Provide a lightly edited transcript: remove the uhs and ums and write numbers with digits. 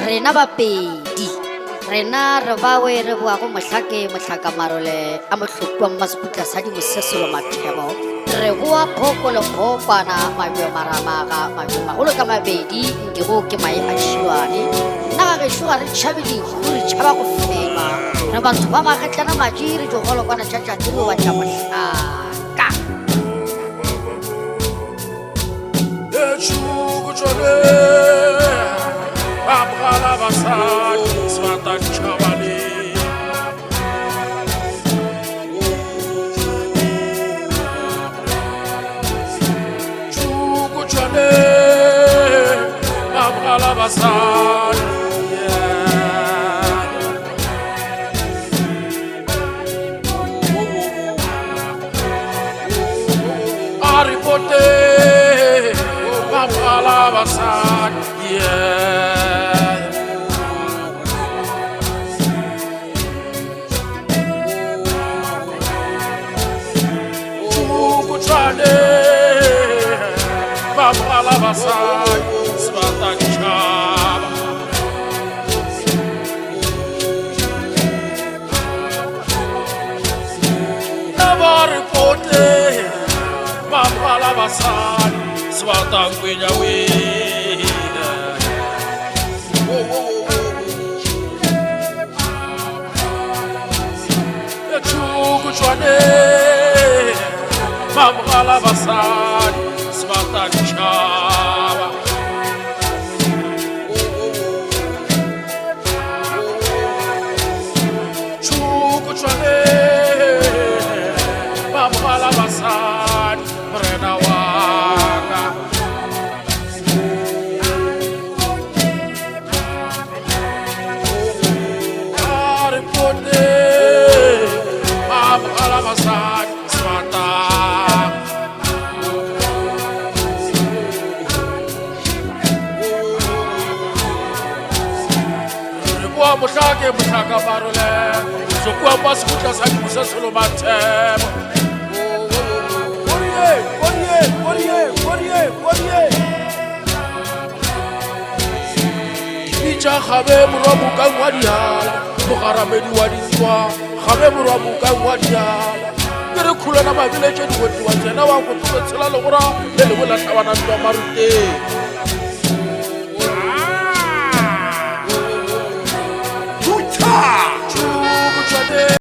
rena bapedi rena re bawe re boa go mohlaka marole a mohlokwa maseputla sa di moseselo mathebo re boa phoko le phokwana mabio maramaga mabio magolo ka mabedi ndego ke mae a šiwane nna ga gešo ga re tšhabe dihu re tšhaba go fema re batho ba magatlana maji re jogolokwana tšatšatši re batla mohlaka Abgala basadi swata chabale Chugu chale Abgala basadi Aripote Abgala basadi Babala basai swata chaba Navari pote Babala basai swata kwinya we Chugu chwane Babala basai swata chaba Chugu chwane Babala basai mrena wanga Aripote Babala basai swata Mushaka barole Zokwa masikuta sa museselo mathebo Korie Icha khabe muramu ka ngwadiala Mogaramedi wa dintwa khabe muramu ka ngwadiala Kere khula na mabile tše di wetwa tsena wa go tshela le gora le le bola tabana twa marute